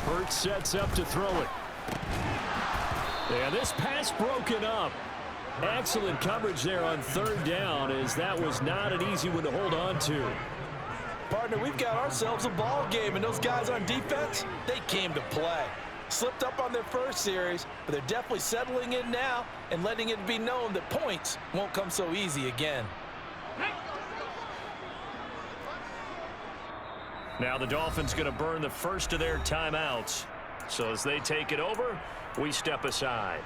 Hurts sets up to throw it. And this pass broken up. Excellent coverage there on third down, as that was not an easy one to hold on to. Partner, we've got ourselves a ball game, and those guys on defense, they came to play. Slipped up on their first series, but they're definitely settling in now and letting it be known that points won't come so easy again. Now the Dolphins going to burn the first of their timeouts. So as they take it over, we step aside.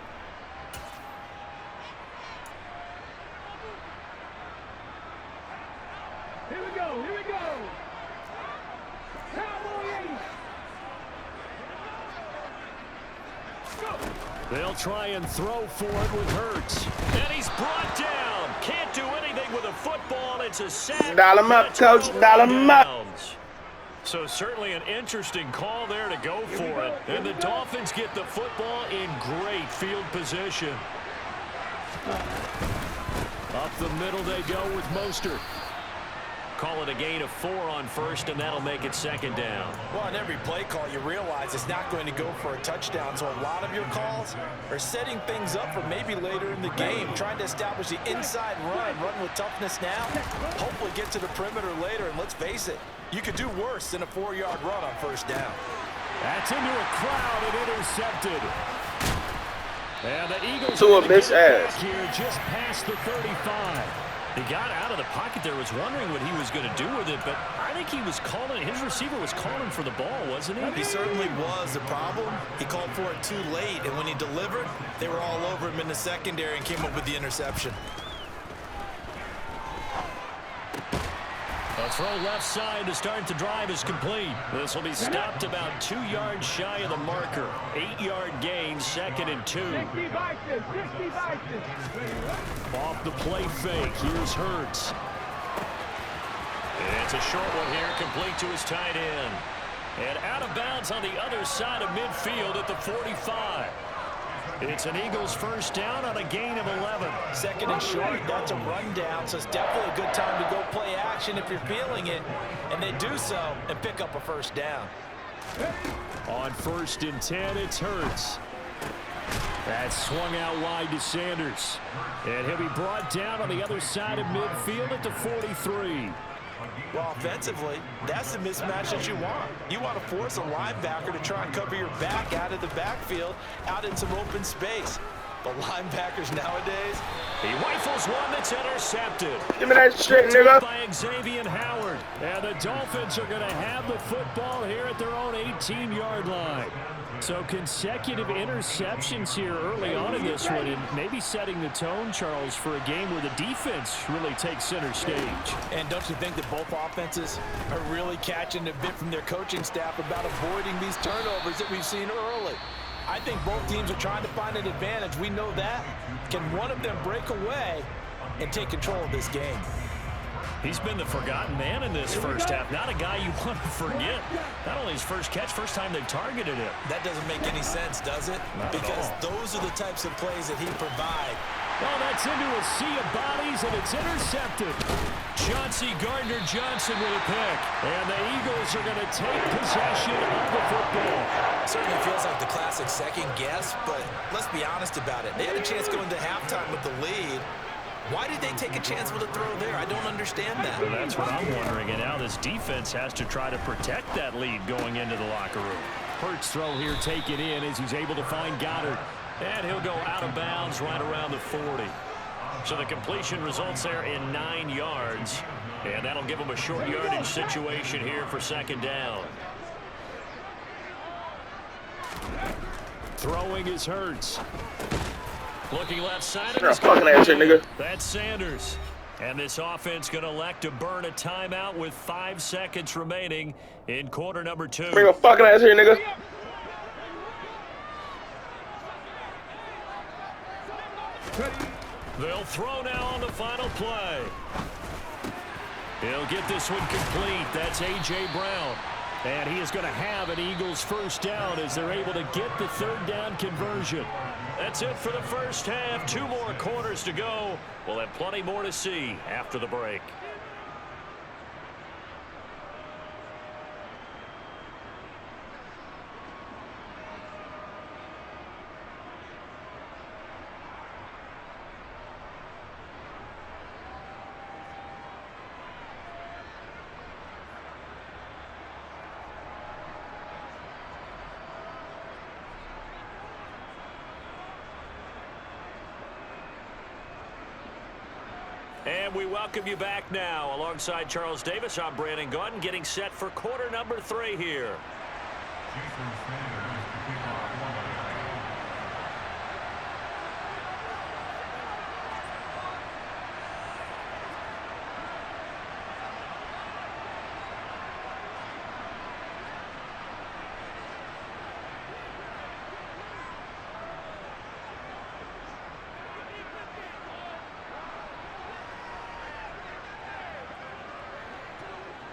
Here we go, here we go. They'll try and throw for it with Hurts. And he's brought down. Can't do anything with a football. It's a sack. Dial him up, coach. Dial him up. So certainly an interesting call there to go for it. And the Dolphins get the football in great field position. Up the middle they go with Mostert. Call it a gain of 4 on first, and that'll make it second down. Well, on every play call, you realize it's not going to go for a touchdown, so a lot of your calls are setting things up for maybe later in the game, trying to establish the inside run with toughness now, hopefully get to the perimeter later, and let's face it, you could do worse than a 4-yard run on first down. That's into a crowd and intercepted. And the Eagles to a bitch ass here just past the 35. He got out of the pocket there, was wondering what he was going to do with it, but I think he was calling, his receiver was calling for the ball, wasn't he? He certainly was. The problem, he called for it too late, and when he delivered, they were all over him in the secondary and came up with the interception. A throw left side to start the drive is complete. This will be stopped about 2 yards shy of the marker. 8-yard gain, 2nd and 2. Off the play fake, here's Hurts. It's a short one here, complete to his tight end. And out of bounds on the other side of midfield at the 45. It's an Eagles first down on a gain of 11. 2nd and short, that's a rundown, so it's definitely a good time to go play action if you're feeling it. And they do so and pick up a first down. On 1st and 10, it's Hurts. That's swung out wide to Sanders. And he'll be brought down on the other side of midfield at the 43. Well, offensively, that's the mismatch that you want. You want to force a linebacker to try and cover your back out of the backfield, out in some open space. But linebackers nowadays, he rifles one that's intercepted. Give me that shit, nigga. By Xavier Howard. And the Dolphins are going to have the football here at their own 18-yard line. So consecutive interceptions here early on in this one, and maybe setting the tone, Charles, for a game where the defense really takes center stage. And don't you think that both offenses are really catching a bit from their coaching staff about avoiding these turnovers that we've seen early? I think both teams are trying to find an advantage. We know that. Can one of them break away and take control of this game? He's been the forgotten man in this first half. Not a guy you want to forget. Not only his first catch, first time they've targeted him. That doesn't make any sense, does it? Because those are the types of plays that he provides. Well, that's into a sea of bodies, and it's intercepted. Chauncey Gardner-Johnson with a pick. And the Eagles are going to take possession of the football. Certainly feels like the classic second guess, but let's be honest about it. They had a chance going to halftime with the lead. Why did they take a chance with a throw there? I don't understand that. Well, that's what I'm wondering. And now this defense has to try to protect that lead going into the locker room. Hurts throw here taken in as he's able to find Goddard. And he'll go out of bounds right around the 40. So the completion results there in 9 yards. And that'll give him a short yardage situation here for 2nd down. Throwing is Hurts. Looking left side. You're a fucking ass here, nigga. That's Sanders. And this offense going to elect to burn a timeout with 5 seconds remaining in quarter number 2. Bring a fucking ass here, nigga. They'll throw now on the final play. He'll get this one complete. That's A.J. Brown. And he is going to have an Eagles first down as they're able to get the 3rd down conversion. That's it for the first half. 2 more quarters to go. We'll have plenty more to see after the break. And we welcome you back now. Alongside Charles Davis, I'm Brandon Gunn, getting set for quarter number 3 here.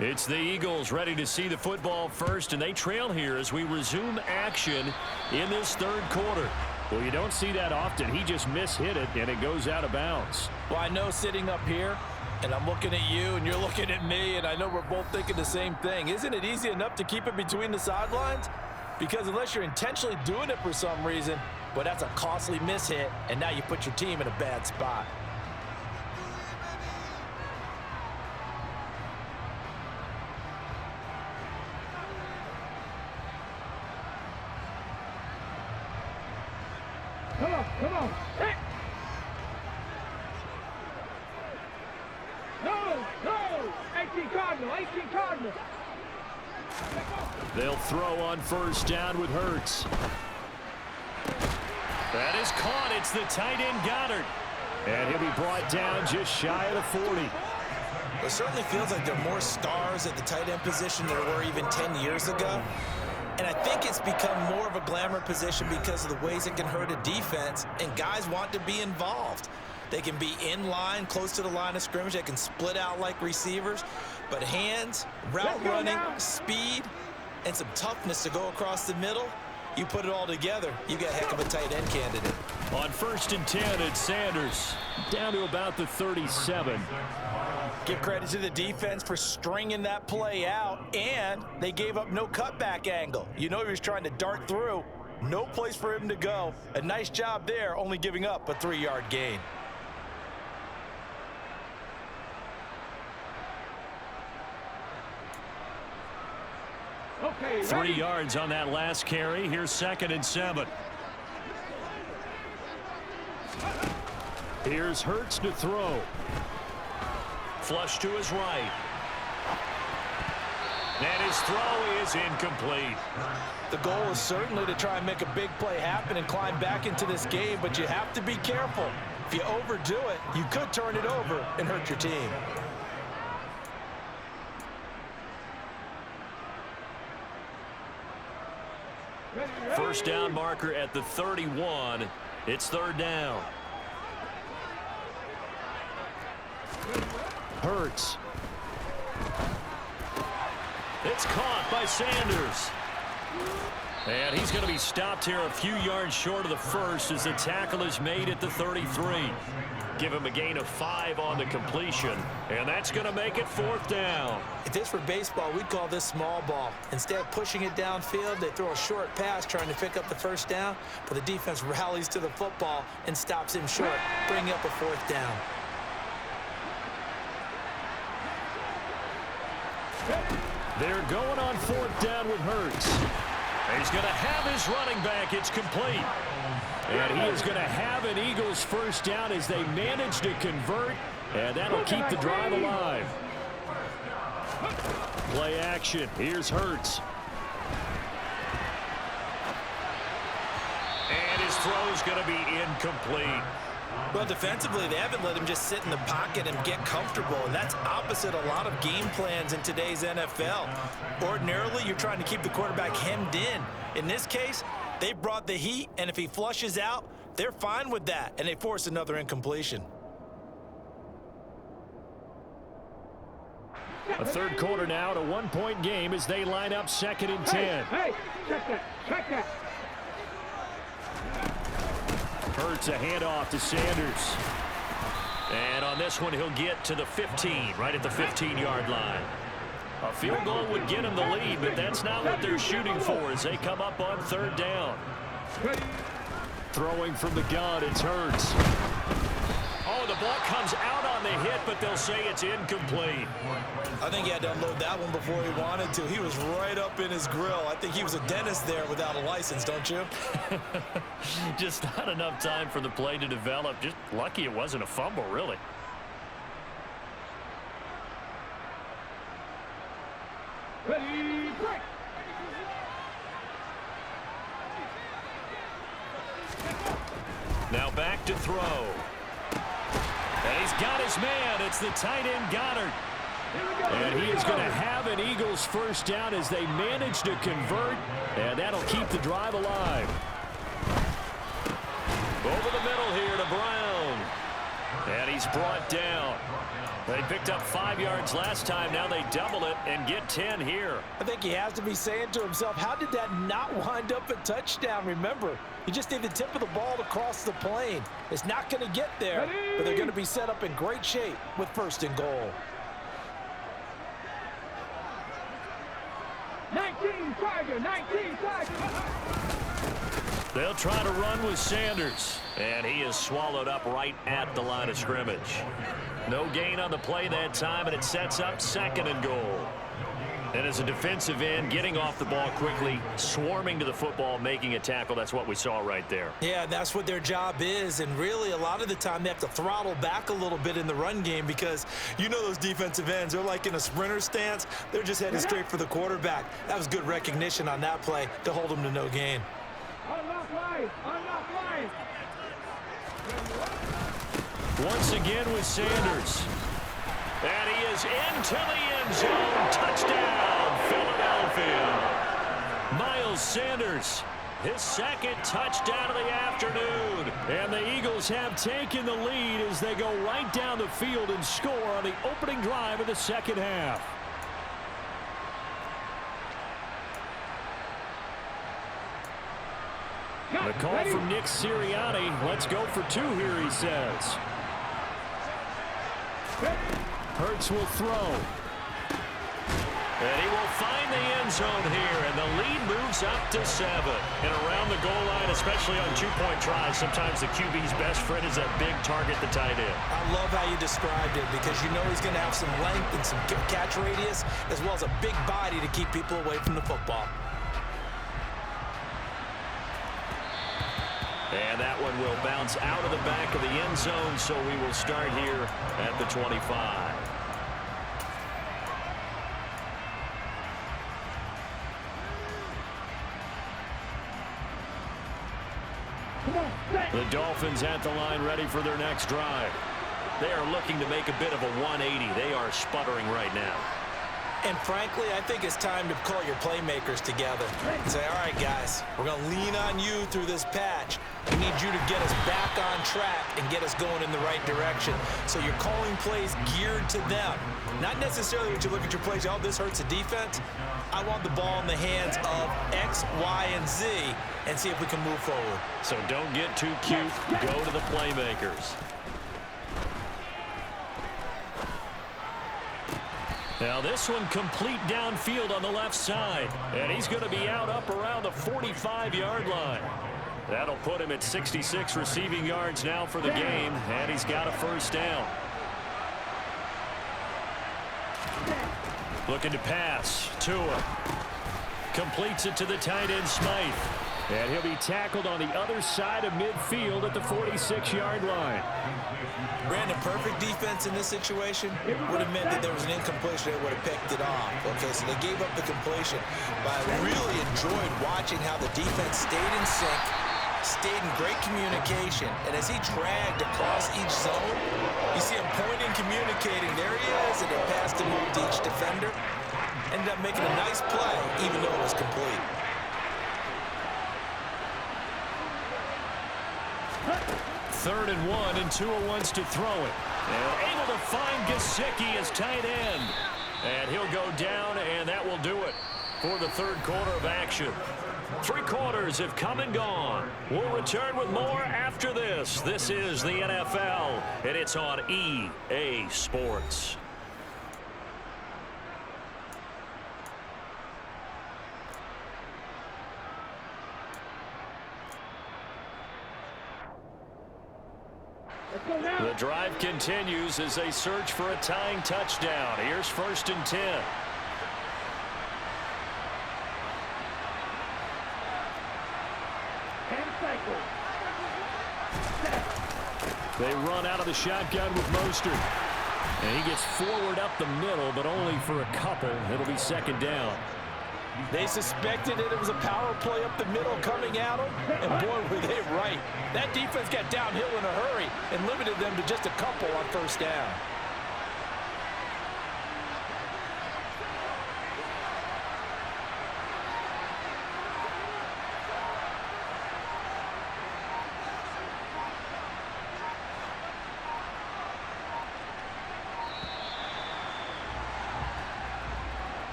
It's the Eagles ready to see the football first, and they trail here as we resume action in this third quarter. Well, you don't see that often. He just mishit it, and it goes out of bounds. Well, I know sitting up here, and I'm looking at you, and you're looking at me, and I know we're both thinking the same thing. Isn't it easy enough to keep it between the sidelines? Because unless you're intentionally doing it for some reason, well, that's a costly mishit, and now you put your team in a bad spot. Come on. Hey. No. 18 Cardinal. They'll throw on first down with Hurts. That is caught. It's the tight end Goddard. And he'll be brought down just shy of the 40. It certainly feels like there are more stars at the tight end position than there were even 10 years ago. And I think it's become more of a glamour position because of the ways it can hurt a defense, and guys want to be involved. They can be in line, close to the line of scrimmage. They can split out like receivers. But hands, route running, speed, and some toughness to go across the middle, you put it all together, you got a heck of a tight end candidate. On 1st and 10, it's Sanders down to about the 37. Give credit to the defense for stringing that play out, and they gave up no cutback angle. You know he was trying to dart through. No place for him to go. A nice job there, only giving up a 3-yard gain. Okay, 3 yards on that last carry. Here's 2nd and 7. Here's Hurts to throw. Flush to his right. And his throw is incomplete. The goal is certainly to try and make a big play happen and climb back into this game, but you have to be careful. If you overdo it, you could turn it over and hurt your team. First down marker at the 31. It's 3rd down. Hurts. It's caught by Sanders. And he's going to be stopped here a few yards short of the first as the tackle is made at the 33. Give him a gain of 5 on the completion, and that's going to make it 4th down. If this were baseball, we'd call this small ball. Instead of pushing it downfield, they throw a short pass trying to pick up the first down, but the defense rallies to the football and stops him short, bringing up a 4th down. They're going on 4th down with Hurts. He's going to have his running back. It's complete. And he is going to have an Eagles first down as they manage to convert, and that'll keep the drive alive. Play action. Here's Hurts. And his throw's going to be incomplete. Well, defensively, they haven't let him just sit in the pocket and get comfortable, and that's opposite a lot of game plans in today's NFL. Ordinarily, you're trying to keep the quarterback hemmed in. In this case, they brought the heat, and if he flushes out, they're fine with that, and they force another incompletion. A third quarter now at a 1-point game as they line up 2nd and 10. Hey, check that. Hurts a handoff to Sanders. And on this one, he'll get to the 15, right at the 15-yard line. A field goal would get him the lead, but that's not what they're shooting for as they come up on 3rd down. Throwing from the gun, it's Hurts. Oh, the ball comes out on the hit, but they'll say it's incomplete. I think he had to unload that one before he wanted to. He was right up in his grill. I think he was a dentist there without a license, don't you? Just not enough time for the play to develop. Just lucky it wasn't a fumble, really. Now back to throw. And he's got his man. It's the tight end Goddard. And he is going to have an Eagles first down as they manage to convert. And that'll keep the drive alive. Over the middle here to Brown. And he's brought down. They picked up 5 yards last time. Now they double it and get 10 here. I think he has to be saying to himself, how did that not wind up a touchdown? Remember, you just need the tip of the ball to cross the plane. It's not going to get there, but they're going to be set up in great shape with 1st and goal. 19 Tiger, 19 Tiger. They'll try to run with Sanders, and he is swallowed up right at the line of scrimmage. No gain on the play that time, and it sets up 2nd and goal. And as a defensive end, getting off the ball quickly, swarming to the football, making a tackle, that's what we saw right there. Yeah, that's what their job is, and really a lot of the time they have to throttle back a little bit in the run game because you know those defensive ends, they're like in a sprinter stance. They're just heading straight for the quarterback. That was good recognition on that play to hold them to no gain. Unlock line, unlock line. Once again with Sanders. And he is into the end zone. Touchdown, Philadelphia. Miles Sanders, his 2nd touchdown of the afternoon. And the Eagles have taken the lead as they go right down the field and score on the opening drive of the 2nd half. The call from Nick Sirianni. Let's go for 2 here, he says. Hurts will throw. And he will find the end zone here, and the lead moves up to 7. And around the goal line, especially on 2-point tries, sometimes the QB's best friend is that big target, the tight end. I love how you described it because you know he's going to have some length and some catch radius as well as a big body to keep people away from the football. And that one will bounce out of the back of the end zone, so we will start here at the 25. The Dolphins at the line ready for their next drive. They are looking to make a bit of a 180. They are sputtering right now. And frankly, I think it's time to call your playmakers together and say, all right, guys, we're going to lean on you through this patch. We need you to get us back on track and get us going in the right direction. So you're calling plays geared to them. Not necessarily when you look at your plays, oh, this hurts the defense. I want the ball in the hands of X, Y, and Z and see if we can move forward. So don't get too cute. Go to the playmakers. Now this one complete downfield on the left side. And he's going to be out up around the 45-yard line. That'll put him at 66 receiving yards now for the game. And he's got a first down. Looking to pass. Tua completes it to the tight end Smythe. And he'll be tackled on the other side of midfield at the 46-yard line. Brandon, perfect defense in this situation would have meant that there was an incompletion. They would have picked it off. Okay, so they gave up the completion. But I really enjoyed watching how the defense stayed in sync, stayed in great communication. And as he dragged across each zone, you see him pointing, communicating. There he is, and they passed him over to each defender. Ended up making a nice play, even though it was complete. Third and 1, and Tua wants to throw it. And able to find Gesicki as tight end. And he'll go down, and that will do it for the third quarter of action. 3 quarters have come and gone. We'll return with more after this. This is the NFL, and it's on EA Sports. The drive continues as they search for a tying touchdown. Here's 1st and 10. They run out of the shotgun with Mostert. And he gets forward up the middle, but only for a couple. It'll be 2nd down. They suspected it was a power play up the middle coming at them, and boy, were they right. That defense got downhill in a hurry and limited them to just a couple on first down.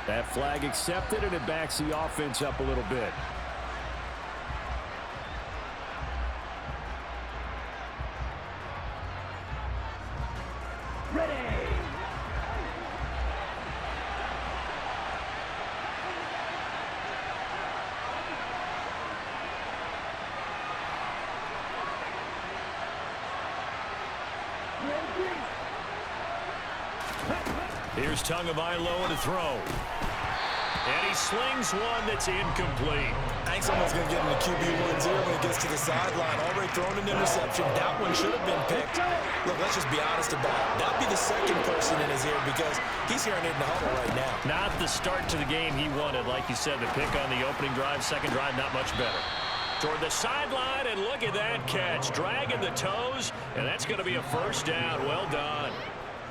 That flag accepted, and it backs the offense up a little bit. Here's Tagovailoa to throw. And he slings one that's incomplete. I think someone's going to get in the QB1's ear when it gets to the sideline. Already thrown an interception. That one should have been picked. Look, let's just be honest about it. That'd be the second person in his ear because he's hearing it in the huddle right now. Not the start to the game he wanted. Like you said, the pick on the opening drive, second drive, not much better. Toward the sideline, and look at that catch. Dragging the toes, and that's going to be a first down. Well done.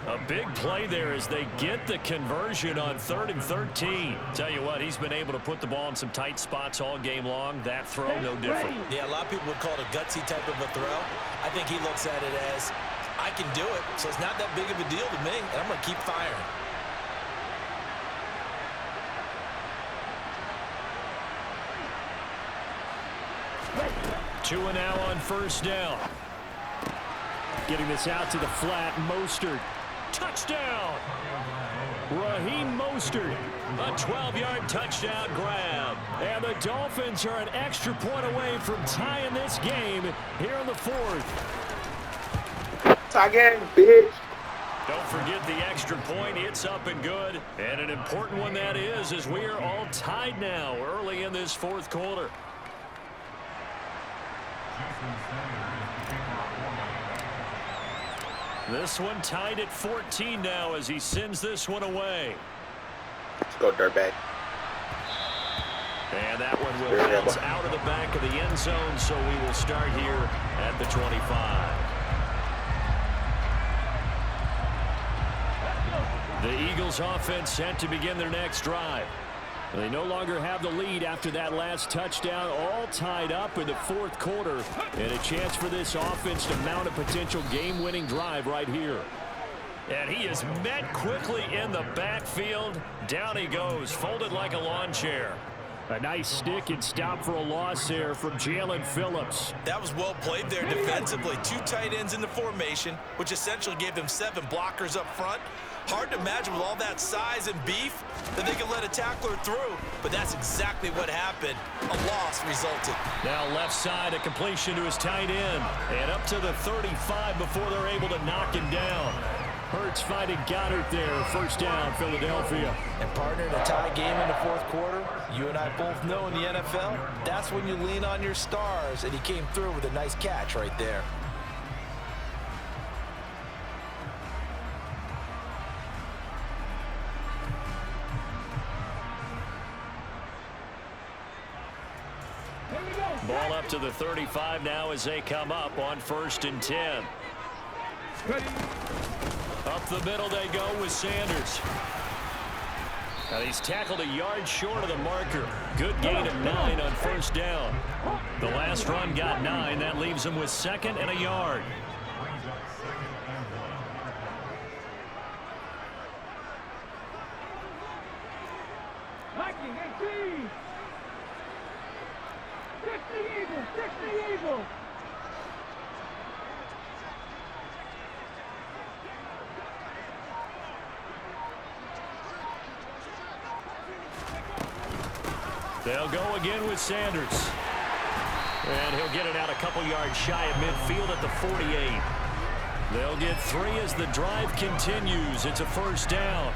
A big play there as they get the conversion on 3rd and 13. Tell you what, he's been able to put the ball in some tight spots all game long. That throw, no different. Yeah, a lot of people would call it a gutsy type of a throw. I think he looks at it as, I can do it, so it's not that big of a deal to me, and I'm going to keep firing. Two and now on first down. Getting this out to the flat, Mostert. Touchdown! Raheem Mostert, a 12-yard touchdown grab. And the Dolphins are an extra point away from tying this game here in the fourth. Tie game, bitch. Don't forget the extra point. It's up and good. And an important one that is, as we are all tied now early in this fourth quarter. This one tied at 14 now as he sends this one away. Let's go, dirtbag. And that one will bounce out of the back of the end zone, so we will start here at the 25. The Eagles offense set to begin their next drive. They no longer have the lead after that last touchdown, all tied up in the fourth quarter, and a chance for this offense to mount a potential game-winning drive right here. And he is met quickly in the backfield. Down he goes, folded like a lawn chair. A nice stick and stop for a loss there from Jalen Phillips. That was well played there defensively. Two tight ends in the formation, which essentially gave them 7 blockers up front. Hard to imagine with all that size and beef that they could let a tackler through, but that's exactly what happened. A loss resulted. Now left side, a completion to his tight end, and up to the 35 before they're able to knock him down. Hurts finding Goddard there. First down, Philadelphia. And partner, in a tie game in the fourth quarter, you and I both know in the NFL, that's when you lean on your stars, and he came through with a nice catch right there. Ball up to the 35 now as they come up on 1st and 10. Up the middle they go with Sanders. Now he's tackled a yard short of the marker. Good gain of 9 on first down. The last run got 9. That leaves him with 2nd and a yard. They'll go again with Sanders. And he'll get it out a couple yards shy of midfield at the 48. They'll get 3 as the drive continues. It's a first down.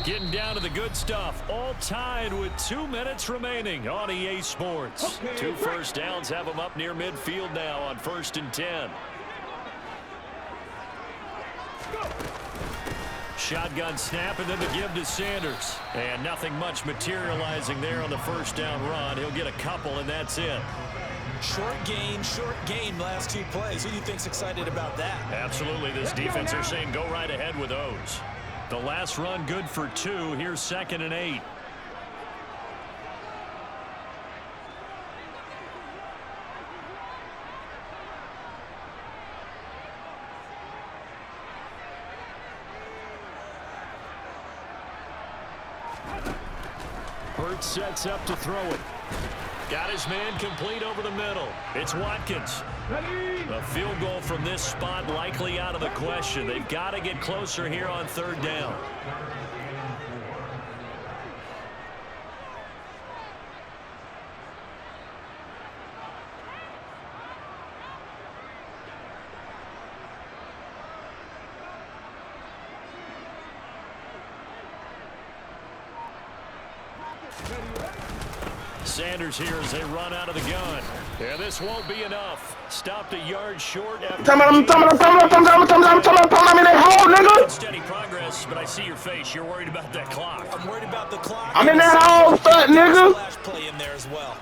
Getting down to the good stuff. All tied with 2 minutes remaining on EA Sports. Okay, 2 first downs have them up near midfield now on 1st and 10. Shotgun snap and then the give to Sanders. And nothing much materializing there on the first down run. He'll get a couple and that's it. Short gain last 2 plays. Who do you think's excited about that? Absolutely. This defense are saying go right ahead with those. The last run good for 2. Here's 2nd and 8. Hurts sets up to throw it. Got his man complete over the middle. It's Watkins. A field goal from this spot likely out of the question. They've got to get closer here on 3rd down. Sanders here as they run out of the gun. Yeah, this won't be enough. Stopped a yard short after... I'm in that hole, nigga. Steady progress, but I see your face. You're worried about that clock. I'm worried about the clock. I'm in that hole, fat nigga. Splash play in there as well.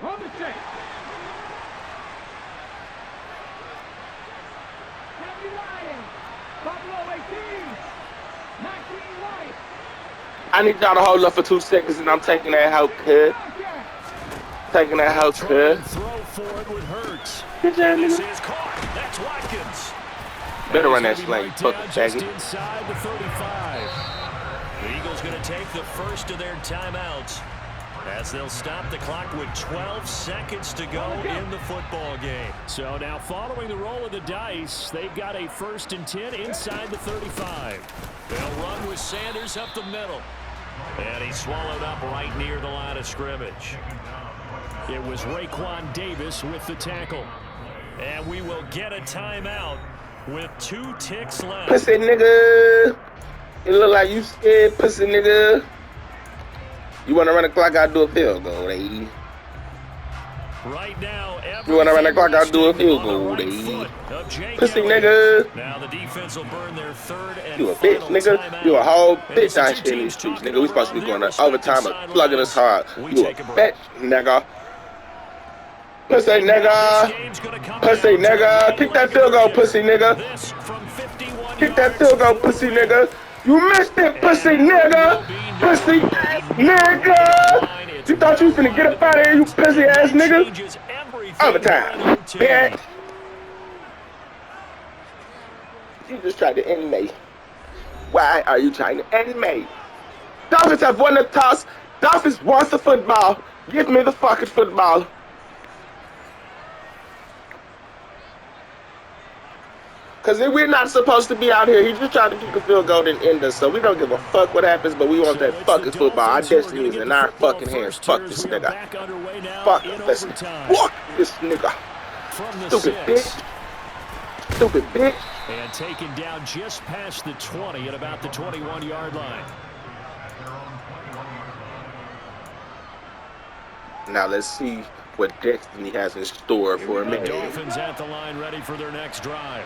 On the check. Happy Lions. Buffalo 18. 19 White. I need y'all to hold up for 2 seconds, and I'm taking that hoe, kid. Taking that hoe, kid. Throw for it with Hurts. Good job, This nigga. is caught. That's Watkins. Better run And that he's slang, gonna be fucking marked down just faggot. inside the 35. The Eagles going to take the first of their timeouts as they'll stop the clock with 12 seconds to go in the football game. So now following the roll of the dice, they've got a 1st and 10 inside the 35. They'll run with Sanders up the middle. And he swallowed up right near the line of scrimmage. It was Raekwon Davis with the tackle. And we will get a timeout with 2 ticks left. Pussy nigga. You look like you scared, pussy nigga. You want to run the clock, I'll do a field goal, lady. Right now, You want to run the clock, I'll do a field goal, lady. Pussy nigga. Now the defense will burn their 3rd and You a bitch, final nigga. timeout. You a whole And bitch as out the here in two these teams streets, talking nigga. We supposed to be around going their to overtime respective and plugging us hard. sidelines. You We a take a break. bitch, nigga. Pussy nigga. This game's gonna come Pussy down to nigga. one Kick that leg field goal, kick. pussy nigga. This from 51 Kick that yards field goal, for pussy the nigga. win. You missed it, pussy nigga. Pussy ass nigga. You thought you was finna get up out of here, you pussy ass nigga. Changes everything Overtime, for their team. bitch. You just tried to end me. Why are you trying to end me? Dolphins have won the toss. Dolphins wants the football. Give me the fucking football. Because we're not supposed to be out here. He just tried to kick a field goal and end us. So we don't give a fuck what happens, but we want that fucking football. Our destiny is in our fucking hands. Fuck this nigga. Fuck this nigga. Fuck this nigga. Stupid bitch. Stupid bitch. And taken down just past the 20 at about the 21-yard line. Now let's see what destiny has in store for The me. Dolphins at the line ready for their next drive.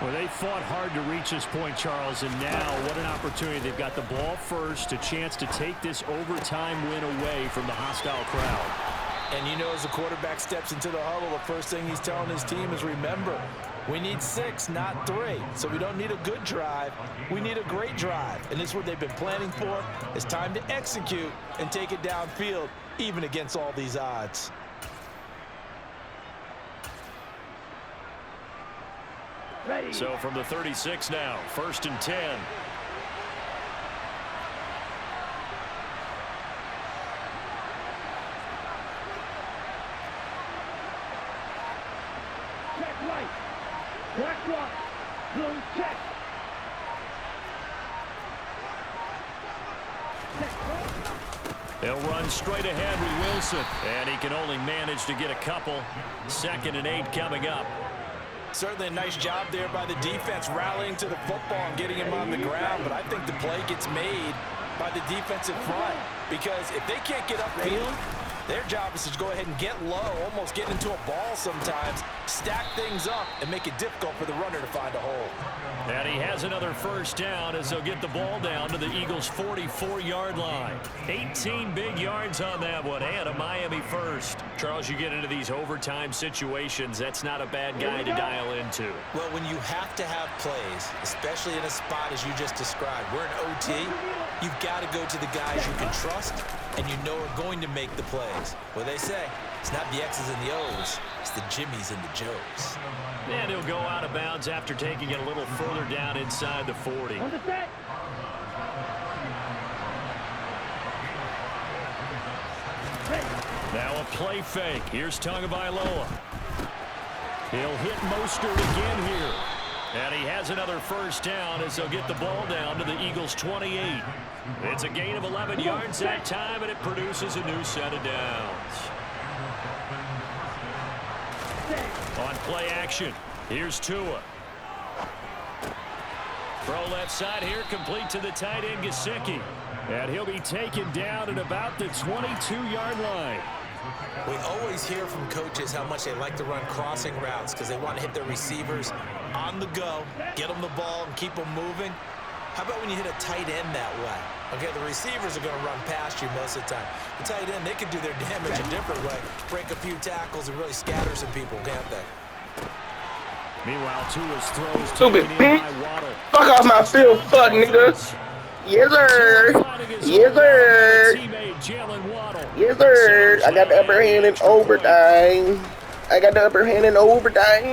Well, they fought hard to reach this point, Charles, and now what an opportunity. They've got the ball first, a chance to take this overtime win away from the hostile crowd. And you know, as the quarterback steps into the huddle, the first thing he's telling his team is, remember, we need 6, not 3. So we don't need a good drive. We need a great drive. And this is what they've been planning for. It's time to execute and take it downfield, even against all these odds. Ready. So from the 36 now, 1st and 10. Check right. Black one. Blue check. Check right. He'll run straight ahead with Wilson. And he can only manage to get a couple. 2nd and 8 coming up. Certainly a nice job there by the defense rallying to the football and getting him on the ground. But I think the play gets made by the defensive front. Because if they can't get upfield, their job is to go ahead and get low, almost get into a ball sometimes, stack things up, and make it difficult for the runner to find a hole. And he has another first down as they'll get the ball down to the Eagles' 44-yard line. 18 big yards on that one, and a Miami first. Charles, you get into these overtime situations, that's not a bad guy to dial into. Well, when you have to have plays, especially in a spot as you just described, we're in OT, you've got to go to the guys you can trust and you know are going to make the plays. What they say, it's not the X's and the O's, it's the Jimmies and the Joes. And he'll go out of bounds after taking it a little further down inside the 40. Now a play fake. Here's Tagovailoa. He'll hit Mostert again here. And he has another first down as they'll get the ball down to the Eagles' 28. It's a gain of 11 yards that time, and it produces a new set of downs. On play action, here's Tua. Throw left side here, complete to the tight end, Gesicki. And he'll be taken down at about the 22-yard line. We always hear from coaches how much they like to run crossing routes because they want to hit their receivers on the go, get them the ball, and keep them moving. How about when you hit a tight end that way? Okay, the receivers are going to run past you most of the time. The tight end, they can do their damage a different way, break a few tackles and really scatter some people, can't they? Meanwhile, Tua's throws Stupid taken in bitch. by Waddle. Fuck off my field, fuck, nigga. Yes, sir. Yes, sir. Teammate Jalen Waddle. Yes, sir. I got the upper hand in overtime. I got the upper hand in overtime.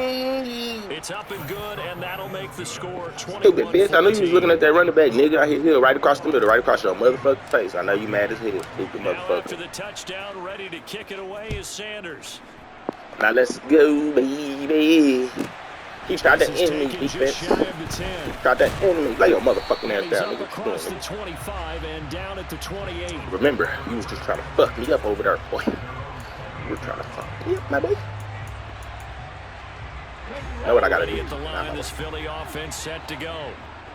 It's up and good, and that'll make the score 21-14. Stupid bitch. I knew you was looking at that running back, nigga. I hit Hill right across the middle, right across your motherfucking face. I know you mad as hell, stupid Now after motherfucker. the touchdown, ready to kick it away is Sanders. Now let's go, baby. He tried to end me, defense. He tried to end me. Lay your motherfucking ass down, nigga. Across the 25 and down at the 28. Remember, you was just trying to fuck me up over there, boy. You were trying to fuck me up, my boy. Know what I gotta do? At the line, this Philly offense set to go.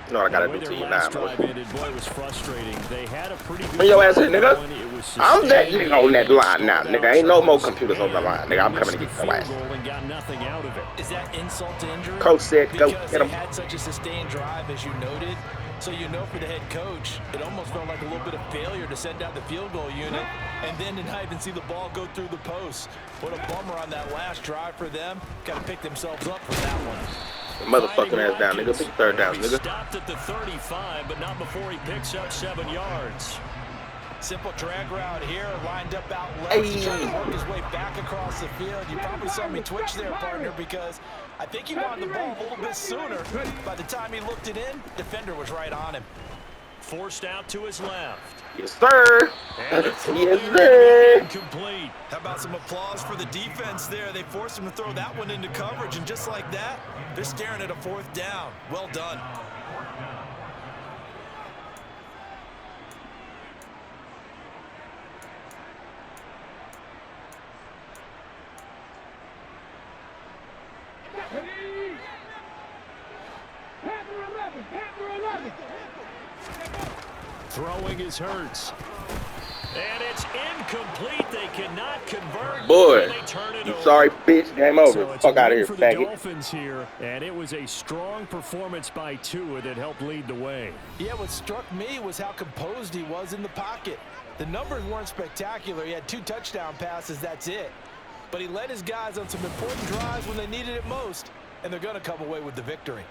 You know what I gotta do to you now, boy. Boy, it was frustrating. They had a pretty good Bring your ass in, nigga. It I'm that nigga on that line now, nigga. Ain't no more computers on the line, nigga. I'm coming to get your ass. And got nothing out of it. Is that insult to injury? Coach said, go because get him. they had such a sustained drive, as you noted. So you know for the head coach, it almost felt like a little bit of failure to send out the field goal unit and then to not even see the ball go through the post. What a bummer on that last drive for them. Got to pick themselves up for that one. Motherfucking ass down, nigga. Big third down, nigga. Stopped at the 35, but not before he picks up 7 yards. Simple drag route here, lined up out left. He's trying to work his way back across the field. You probably saw me twitch there, partner, because I think he wanted the ball a little bit sooner. By the time he looked it in, defender was right on him. Forced out to his left. Yes, sir. And Yes, sir. sir. Incomplete. How about some applause for the defense there? They forced him to throw that one into coverage, and just like that, they're staring at a 4th down. Well done. Throwing is Hurts. And it's incomplete. They cannot convert. Boy, And they turn it you over. sorry, bitch. Game over. So it's Fuck a out of win here, for the faggot. Dolphins here, and it was a strong performance by Tua that helped lead the way. Yeah, what struck me was how composed he was in the pocket. The numbers weren't spectacular. He had 2 touchdown passes, that's it. But he led his guys on some important drives when they needed it most, and they're going to come away with the victory.